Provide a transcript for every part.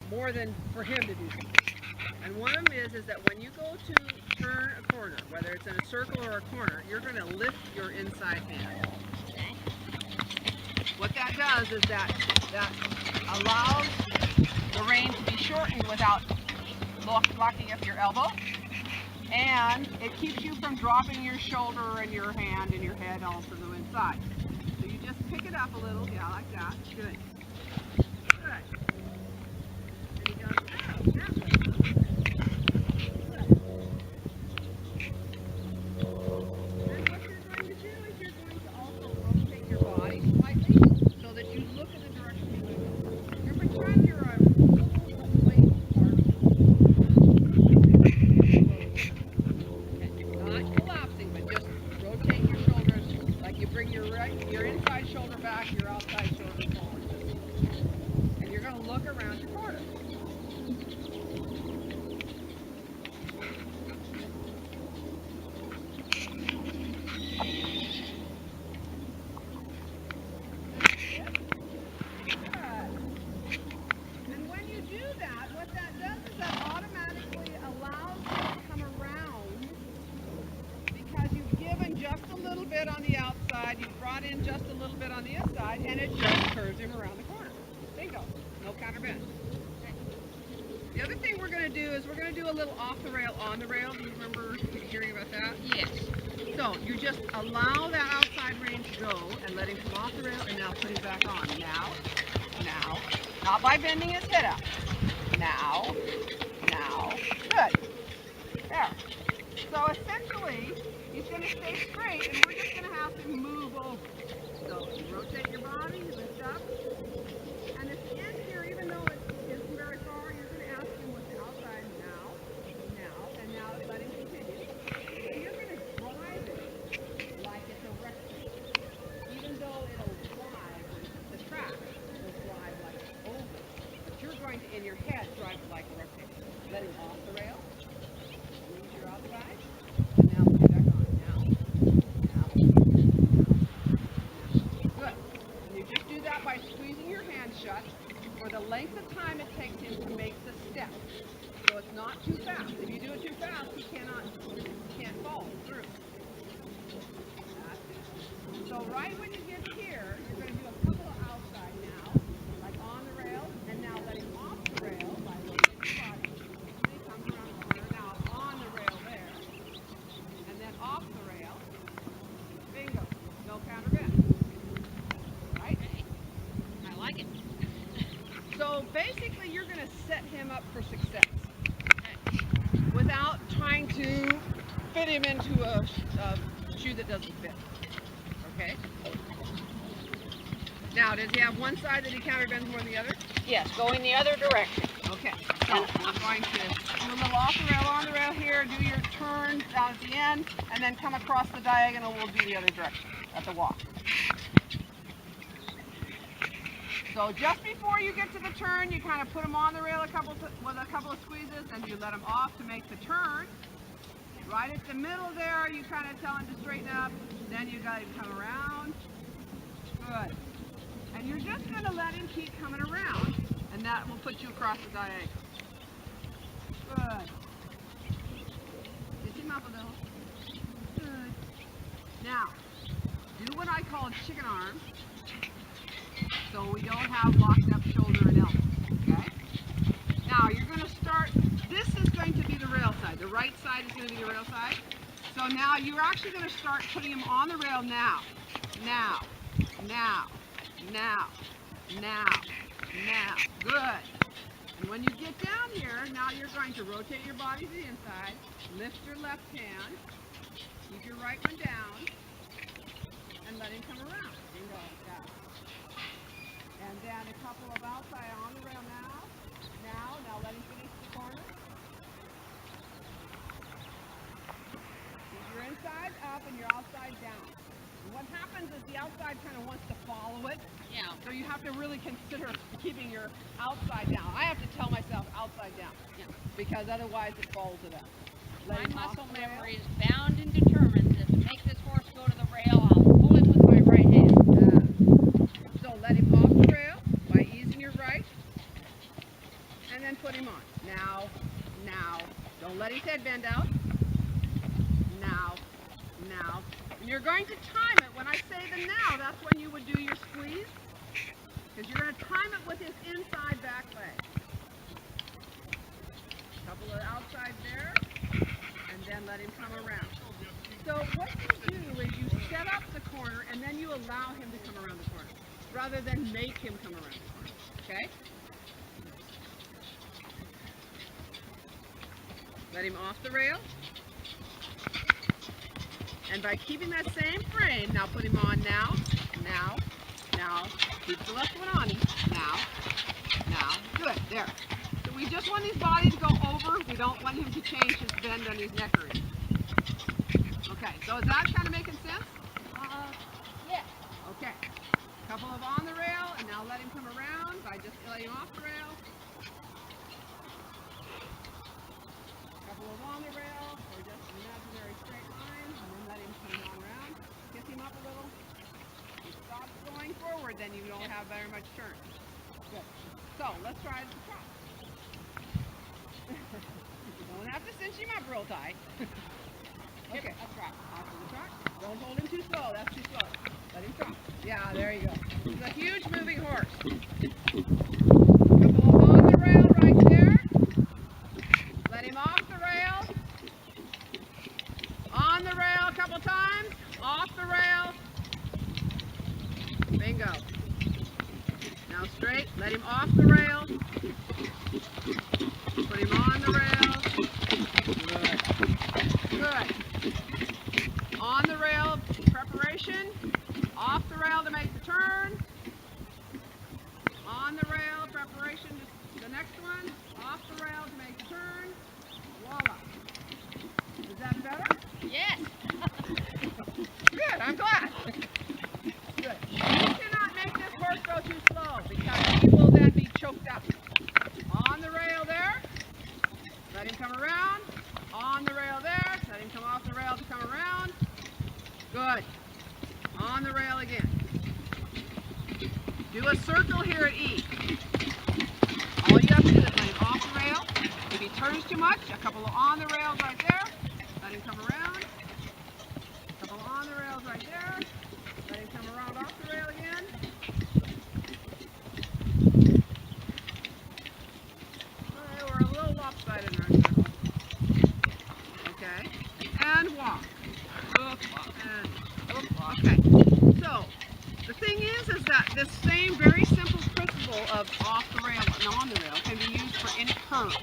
more than for him to do something. And one of them is that when you go to turn a corner, whether it's in a circle or a corner, you're going to lift your inside hand. What that does is that allows the rein to be shortened without locking up your elbow, and it keeps you from dropping your shoulder and your hand and your head also to the inside. So you just pick it up a little, yeah, like that. Good. Good. And you go that way. Your inside shoulder back, your outside shoulder forward. And you're going to look around your corner. And when you do that, what that does is that automatically allows you to come around because you've given just a little bit on the outside, you've brought in just a little bit on the inside, and it just curves him around the corner. Bingo. No counter bend. The other thing we're going to do is we're going to do a little off the rail, on the rail. Do you remember hearing about that? Yes. So you just allow that outside rein to go and let him come off the rail and now put him back on. Now. Not by bending his head up. Now. Good. There. So essentially, he's going to stay straight and we're just going to have to move over. So you rotate your body, you lift up. And at the end here, even though it isn't very far, you're going to ask him with the outside now, and now let him continue. And you're going to drive it like it's a rectangle. Even though it'll drive, the track will drive like it's oval. But you're going to, in your head, drive it like a rectangle. Let him off the rail. Use your outside. And now put it back on. Now. Good. And you just do that by squeezing your hand shut for the length of time it takes him to make the step. So it's not too fast. If you do it too fast, he can't follow through. That's it. So right when you get here, you're going to do a couple of outside now, like on the rail, and now let him off the rail by rotating his body. He comes around the corner, now on the rail there, and then off the rail. Bingo. No counter bend. Right? I like it. So basically you're going to set him up for success without trying to fit him into a shoe that doesn't fit. Okay? Now, does he have one side that he counter bends more than the other? Yes, going the other direction. Okay. So I'm going to do a little off the rail, on the rail here, do your turn down at the end, and then come across the diagonal. We'll do the other direction at the walk. So just before you get to the turn, you kind of put him on the rail with a couple of squeezes, and you let him off to make the turn. Right at the middle there, you kind of tell him to straighten up. Then you got him come around. Good. And you're just going to let him keep coming around, and that will put you across the diagonal. Good. Lift him up a little. Good. Now, do what I call chicken arms, so we don't have locked up shoulder and elbow. Okay? Now, you're going to start, this is going to be the rail side. The right side is going to be the rail side. So now you're actually going to start putting him on the rail now. Good. And when you get down here, now you're going to rotate your body to the inside, lift your left hand, keep your right one down, and let him come around. Bingo. Yeah. And then a couple of outside on the rail now. Now let him finish the corner. Keep your inside up and your outside down. And what happens is the outside kind of wants to follow it. Yeah. So you have to really consider keeping your outside down. I have to tell myself outside down. Yeah. Because otherwise it falls to that. My muscle memory is bound and determined that to make this horse go to the rail, I'll pull him with my right hand. So let him off the rail by easing your right. and then put him on. Now, now. Don't let his head bend out. Now, now. And you're going to time it. When I say the now, that's when you would do your squeeze. Because you're going to time it with his inside back leg. Couple of outside there, and then let him come around. So what you do is you set up the corner, and then you allow him to come around the corner, rather than make him come around the corner. Okay? Let him off the rail. And by keeping that same frame, now put him on now, now, now. Keep the left one on him. Now, now. Good, there. So we just want his body to go over. We don't want him to change his bend on his neck or anything. Okay, so is that kind of making sense? Yeah. Okay. Couple of on the rail, and now let him come around by just letting him off the rail. Couple of on the rail, or just an imaginary straight line, and then let him come on around. Kick him up a little. He stops going forward, then you don't have very much turn. Good. So let's try the trot. You don't have to cinch him up real tight. Okay, let's try. Off to the trot. Don't hold him too slow. That's too slow. Let him trot. Yeah, there you go. He's a huge moving horse. Couple of on the rail right there. Let him off the rail. On the rail a couple times. Off the rail. Bingo. Now straight. Let him off the rail. Put him on the rail. Good. Good. On the rail preparation. Off the rail to make the turn. On the rail preparation to the next one. Off the rail to make the turn. Voila. Is that better? Yes. Good, I'm glad. Good. You cannot make this horse go too slow because he will then be choked up. On the rail there. Let him come around. On the rail there. Let him come off the rail to come around. Good. On the rail again. Do a circle here at E. All you have to do is let him off the rail. If he turns too much, a couple of on the rails right there. Let him come around. A couple of on the rails right there. Let him come around off the rail again. Okay, we're a little lopsided in our circle. Okay. And walk. And okay. So the thing is that this same very simple principle of off the rail and on the rail can be used for any curve,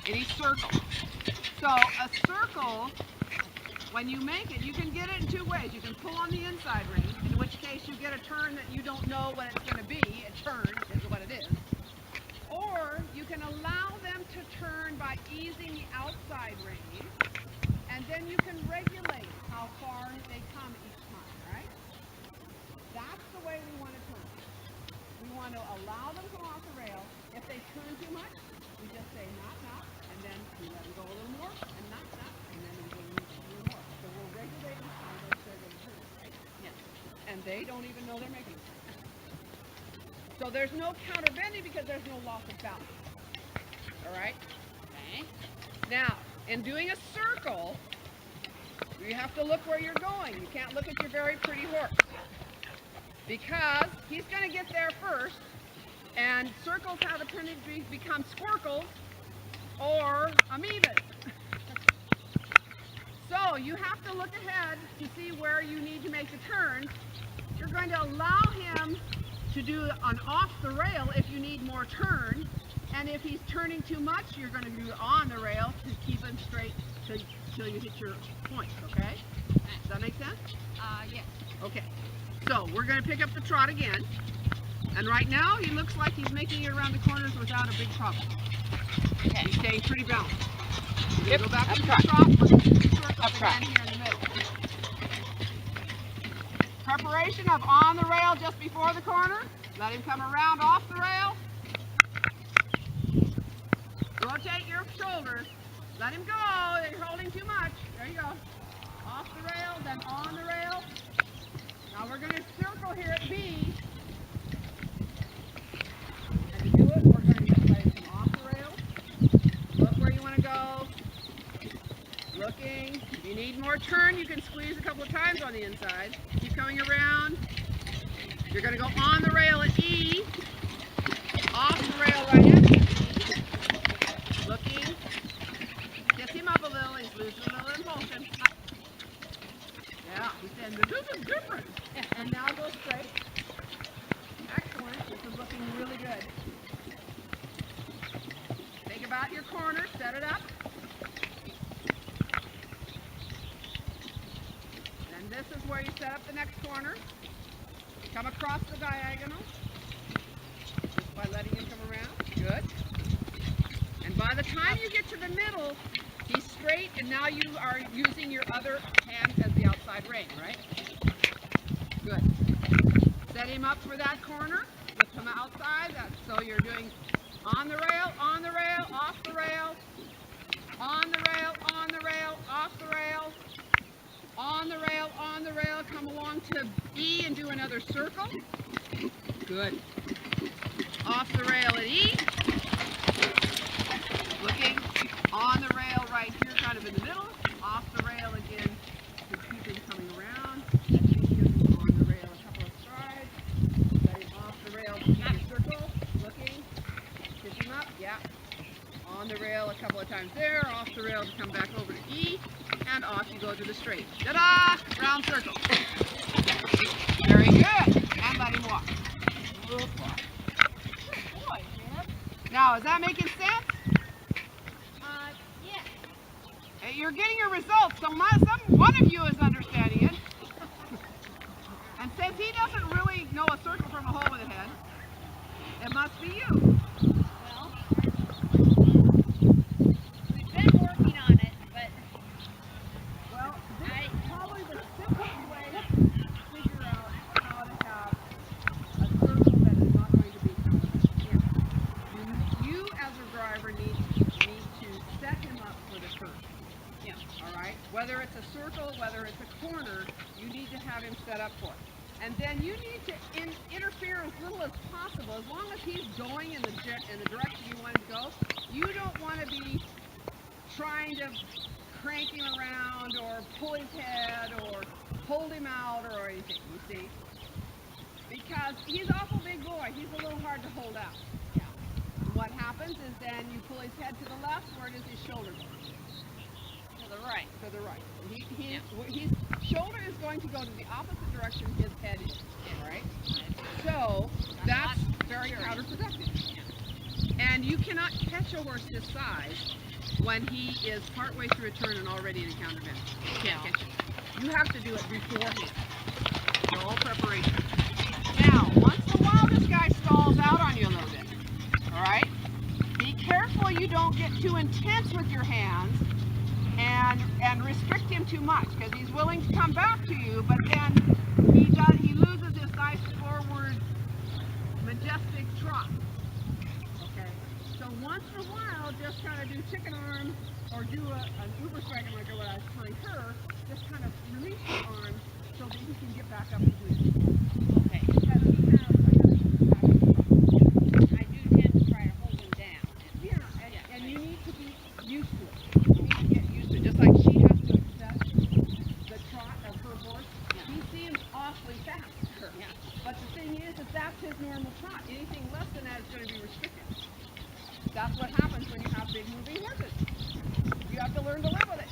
any circle. So a circle, when you make it, you can get it in two ways. You can pull on the inside ring, in which case you get a turn that you don't know what it's going to be. A turn is what it is. Or you can allow them to turn by easing the outside ring, and then you can regulate how far they come each time, right? That's the way we want to turn. We want to allow them to come off the rail. If they turn too much, we just say not, and then we let them go a little more, and not, and then we go a little more. So we're regulating how much they're going to turn, right? Yes. And they don't even know they're making a turn. So there's no counter bending because there's no loss of balance. All right? Okay. Now, in doing a circle, you have to look where you're going. You can't look at your very pretty horse because he's going to get there first, and circles have a tendency to become squircles or amoebas. So you have to look ahead to see where you need to make the turns. You're going to allow him to do an off the rail if you need more turn, and if he's turning too much, you're going to do on the rail to keep him straight till you hit your point, okay? Does that make sense? Yes. Okay, so we're going to pick up the trot again, and right now he looks like he's making it around the corners without a big problem. Okay. He's staying pretty balanced. We're Yep, going to go back up to the trot. trot. We're going to do the circles Up trot. again here in the middle. Preparation of on the rail just before the corner. Let him come around off the rail. Rotate your shoulders. Let him go. You're holding too much. There you go. Off the rail, then on the rail. Now we're going to circle here at B. And to do it, we're going to let him come off the rail. need more turn, you can squeeze a couple of times on the inside. Keep coming around. You're going to go on the rail at E, off the rail right into E, looking. Kiss him up a little, he's losing a little impulsion. Up. Yeah, he's saying, this is different. And now go straight. Excellent, this is looking really good. Think about your corner, set it up. And this is where you set up the next corner. Come across the diagonal, just by letting him come around. Good. And by the time you get to the middle, he's straight, and now you are using your other hand as the outside rein, right? Good. Set him up for that corner. Lift him outside. So you're doing on the rail, off the rail, on the rail, off the rail, on the rail. Come along to E and do another circle. Good. Off the rail at E. Looking on the rail right here, kind of in the middle. Off the rail again to keep him coming around. On the rail a couple of strides. Setting off the rail to keep your circle. Looking. Kiss him up. Yeah. On the rail a couple of times there. Off the rail to come back over to E. And off you go to the straight. Ta-da! Round circle. Very good. And let him walk. Good boy, man. Now, is that making sense? Yeah. You're getting your results, so one of you is understanding it. And since he doesn't really know a circle from a hole in the head, it must be you. Well, we've been working on it, but Well, this is probably the simplest way to figure out how to have a circle that is not going to be counterfeit. You as a driver need to set him up for the curve. yeah. All right? Whether it's a circle, whether it's a corner, you need to have him set up for it. And then you need to interfere as little as possible. As long as he's going in the direction you want him to go, you don't want to be trying to crank him around or pull his head or hold him out or anything, you see? Because he's an awful big boy. He's a little hard to hold out. Yeah. What happens is then you pull his head to the left. Where does his shoulder go? To the right. To the right. His shoulder is going to go to the opposite direction his head is, right? So that's very counterproductive. And you cannot catch a horse this size when he is partway through a turn and already in a counter bend. You can't catch it. You have to do it beforehand. The whole preparation. Now, once in a while this guy stalls out on you a little bit. All right? Be careful you don't get too intense with your hands and restrict him too much, because he's willing to come back to you, but then he loses his nice forward majestic trot. Okay, so once in a while just kind of do chicken arm or do an uber striking like what I was telling her. Just kind of release your arm so that he can get back up and do it. Okay. Because he has I do tend to try to hold him down. and you need to be used to it. You need to get used to it, just like she has to accept the trot of her horse. He seems awfully fast to her. Yeah. But the thing is that's his normal trot. Anything less than that is going to be restricted. That's what happens when you have big moving horses. You have to learn to live with it.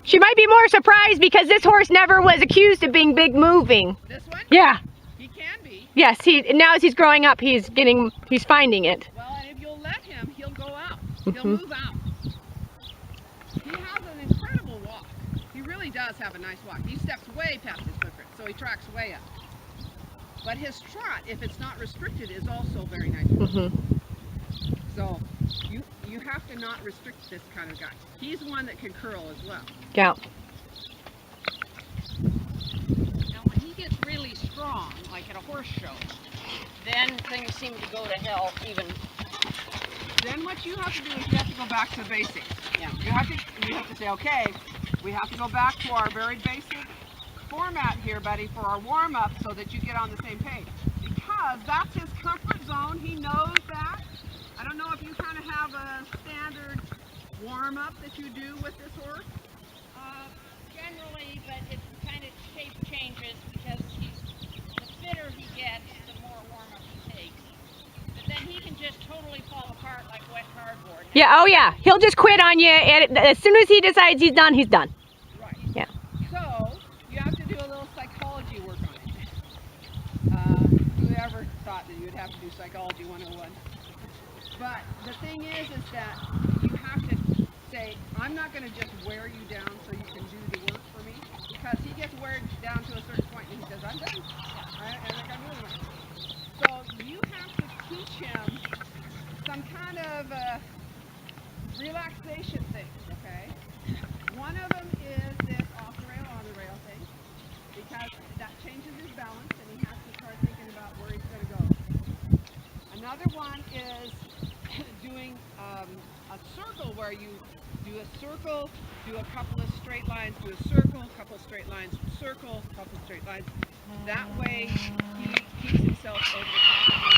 She might be more surprised because this horse never was accused of being big moving. This one? Yeah. He can be. Yes, now as he's growing up, he's finding it. Well, and if you'll let him, he'll go out. He'll move out. He has an incredible walk. He really does have a nice walk. He steps way past his footprint, so he tracks way up. But his trot, if it's not restricted, is also very nice. So you have to not restrict this kind of guy. He's one that can curl as well. Yeah. Now when he gets really strong, like at a horse show, then things seem to go to hell even. Then what you have to do is you have to go back to basics. Yeah. You have to say, okay, we have to go back to our very basic format here, buddy, for our warm-up so that you get on the same page. Because that's his comfort zone. He knows that. I don't know if you kind of have a standard warm-up that you do with this horse? Generally, but it kind of shape changes because the fitter he gets, the more warm-up he takes. But then he can just totally fall apart like wet cardboard. Yeah, oh yeah. He'll just quit on you as soon as he decides he's done, he's done. Right. Yeah. So, you have to do a little psychology work on it. Whoever thought that you'd have to do psychology 101? But the thing is that you have to say, I'm not going to just wear you down so you can do the work for me, because he gets wear down to a certain point and he says, I'm done. I think I'm doing it. So you have to teach him some kind of relaxation things, okay? One of them is this off the rail, on the rail thing, because that changes his balance and he has to start thinking about where he's going to go. Another one is doing a circle where you do a circle, do a couple of straight lines, do a circle, couple of straight lines, circle, couple of straight lines. That way he keeps himself over the top of the